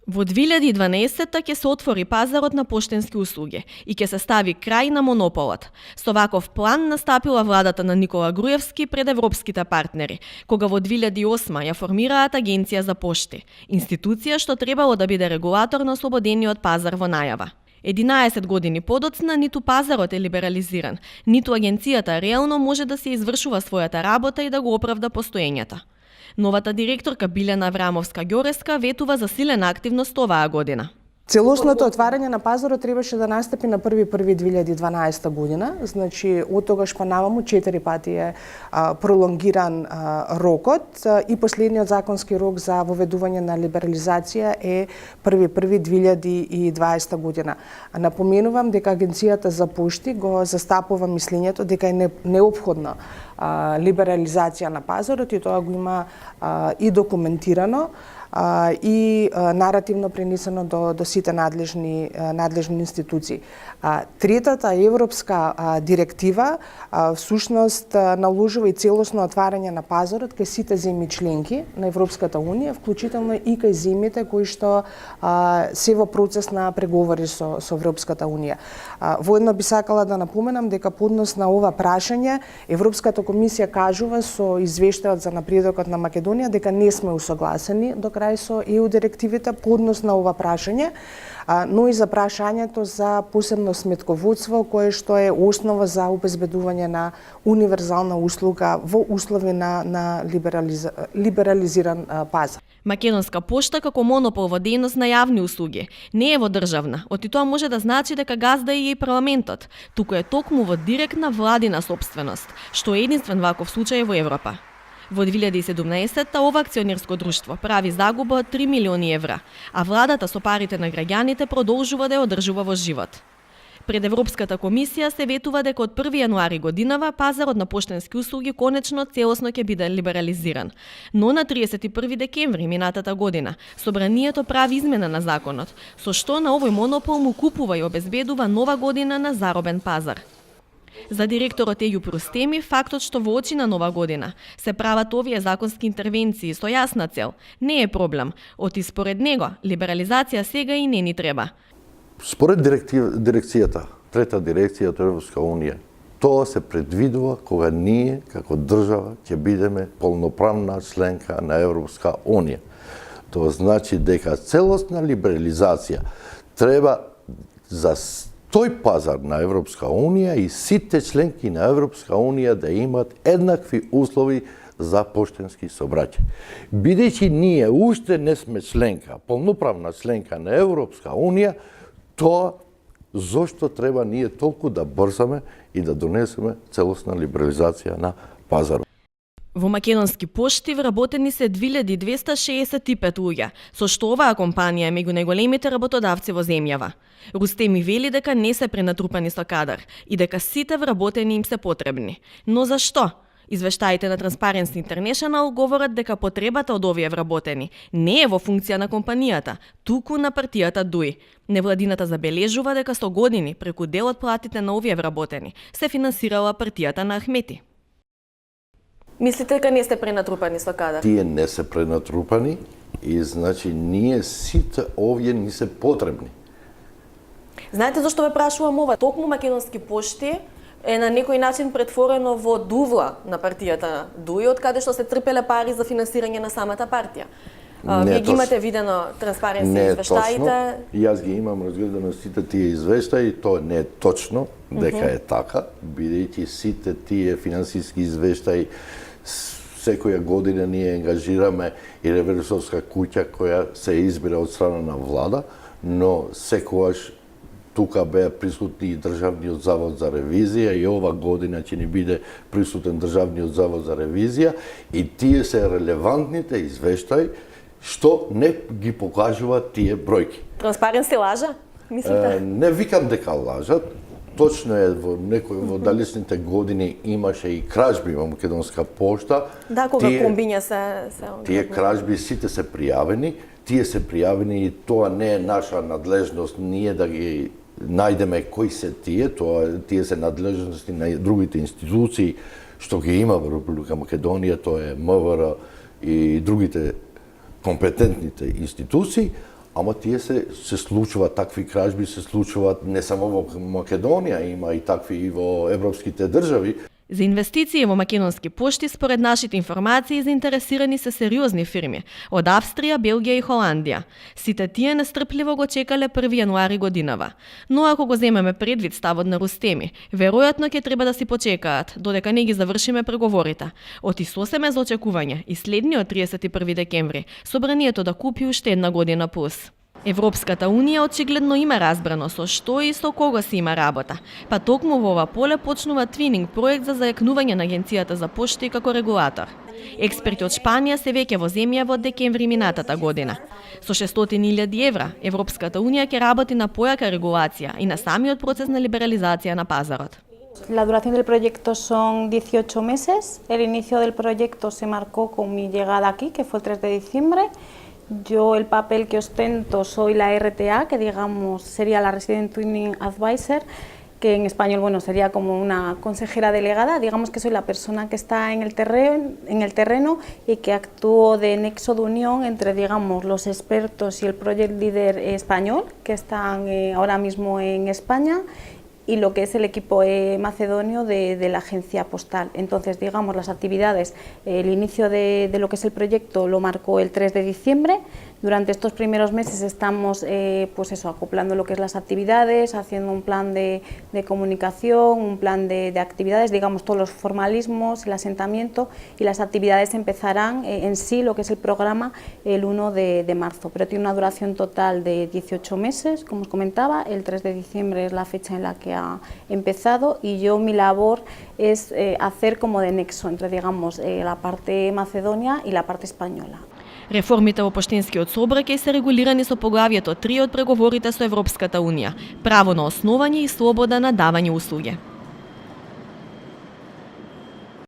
Во 2012 ќе се отвори пазарот на поштенски услуги и ќе се стави крај на монополот. Со ваков план настапила владата на Никола Груевски пред европските партнери, кога во 2008 ја формираат Агенција за пошти, институција што требало да биде регулатор на ослободениот пазар во најава. 11 години подоцна ниту пазарот е либерализиран, ниту агенцијата реално може да се извршува својата работа и да го оправда постоењето. Новата директорка Билена Аврамовска-Ѓореска ветува за силена активност оваа година. Целосното отварање на пазарот требаше да настапи на 1.1.2012 година, значи од тогаш па наваму 4 пати е пролонгиран рокот и последниот законски рок за воведување на либерализација е 1.1.2020 година. Напоменувам дека Агенцијата за пошти го застапува мислењето дека е неопходна либерализација на пазарот и тоа го има и документирано и наративно пренесено до сите надлежни институции. Третата европска директива всушност наложува и целосно отварање на пазарот кај сите земји членки на Европската унија, вклучително и кај земјите кои што се во процес на преговори со Европската унија. Воедно би сакала да напоменам дека по однос на ова прашање Европската комисија кажува со извештајот за напредокот на Македонија дека не сме усогласени до крај со ЕУ директивите по однос на ова прашање, но и за прашањето за посебно сметководство кое што е основа за обезбедување на универзална услуга во услови на либерализиран пазар. Македонска пошта како монопол во дејност на јавни услуги не е во државна, оти тоа може да значи дека газда е и парламентот, туку е токму во директна владина сопственост, што е единствен ваков случај во Европа. Во 2017 ова акционерско друштво прави загуба од 3 милиони евра, а владата со парите на граѓаните продолжува да ја одржува во живот. Пред Европската комисија се ветува дека од 1 јануари годинава пазарот на поштенски услуги конечно целосно ќе биде либерализиран. Но на 31 декември минатата година Собранието прави измена на законот, со што на овој монопол му купува и обезбедува нова година на заробен пазар. За директорот Ејуп Рустеми, фактот што во очи на нова година се прават овие законски интервенции со јасна цел не е проблем, оти според него либерализација сега и не ни треба. Според дирекцијата, трета дирекција од Европска унија, тоа се предвидува кога ние како држава ќе бидеме полноправна членка на Европска унија. Тоа значи дека целосна либерализација треба за тој пазар на Европска унија и сите членки на Европска унија да имат еднакви услови за поштенски сообраќај. Бидејќи ние уште не сме членка, полноправна членка на Европска унија, тоа зошто треба ние толку да брзаме и да донесеме целосна либерализација на пазарот. Во Македонски пошти вработени се 2265 луѓе, со што оваа компанија е меѓу најголемите работодавци во земјава. Рустеми вели дека не се пренатрупани со кадар и дека сите вработени им се потребни. Но зашто? Извештаите на Transparency International говорат дека потребата од овие вработени не е во функција на компанијата, туку на партијата ДУИ. Невладината забележува дека со години преку дел од платите на овие вработени се финансирала партијата на Ахмети. Мислите дека не сте пренатрупани со кадар? Тие не се пренатрупани и значи ние сите овие ни се потребни. Знаете зашто ве прашувам ова? Токму Македонски пошти е на некој начин претворено во дувла на партијата ДУИ, од каде што се трпеле пари за финансирање на самата партија. Вие ги имате видено Transparency извештаите? Јас ги имам разгледано сите тие извештаи, тоа не е точно дека е така, бидејќи сите тие финансиски извештаи секоја година ние ангажираме и ревизорска куќа која се избира од страна на влада, но секогаш тука беа присутни и Државниот завод за ревизија и ова година ќе ни биде присутен Државниот завод за ревизија и тие се релевантните извештаи што не ги покажуваат тие бројки. Transparency лажа, мислите? Не викам дека лажат. Точно е во далечните години имаше и кражби во Македонска пошта. Да, кога комбиња се тие кражби сите се пријавени, и тоа не е наша надлежност ние да ги најдеме кои се тие се надлежности на другите институции што ги има во Република Македонија, тоа е МВР и другите компетентните институции, Ама тие се случуваат, такви кражби се случуваат не само во Македонија, има и такви и во европските држави. За инвестиции во македонски пошти, според нашите информации, заинтересирани се сериозни фирми од Австрија, Белгија и Холандија. Сите тие нестрпливо го чекале 1 јануари годинава. Но ако го земеме предвид ставот на Рустеми, веројатно ќе треба да си почекаат, додека не ги завршиме преговорите. Од исосеме за очекување и следниот 31 декември, собранието да купи уште една година плюс. Европската Унија очигледно има разбрано со што и со кого си има работа, па токму во ова поле почнува твининг проект за зајакнување на Агенцијата за пошти како регулатор. Експерти од Шпанија се веќе во земја во декември минатата година. Со 600.000 евра, Европската Унија ќе работи на појака регулација и на самиот процес на либерализација на пазарот. La duración del proyecto son 18 meses. El inicio del proyecto se marcó con mi llegada aquí, que fue el 3 de diciembre. Yo el papel que ostento soy la RTA, que digamos sería la Resident Twinning Advisor, que en español bueno, sería como una consejera delegada. Digamos que soy la persona que está en el terreno y que actúo de nexo de unión entre digamos, los expertos y el project leader español, que están ahora mismo en España, y lo que es el equipo macedonio de la agencia postal. Entonces, digamos, las actividades, el inicio de lo que es el proyecto lo marcó el 3 de diciembre. Durante estos primeros meses estamos pues eso, acoplando lo que es las actividades, haciendo un plan de comunicación, un plan de actividades, digamos todos los formalismos, el asentamiento, y las actividades empezarán en sí, lo que es el programa, el 1 de marzo. Pero tiene una duración total de 18 meses, como os comentaba, el 3 de diciembre es la fecha en la que ha empezado, y yo mi labor es hacer como de nexo entre digamos, la parte macedonia y la parte española. Реформите во поштенскиот сообраќај се регулирани со поглавјето 3 од преговорите со Европската Унија – право на основање и слобода на давање услуги.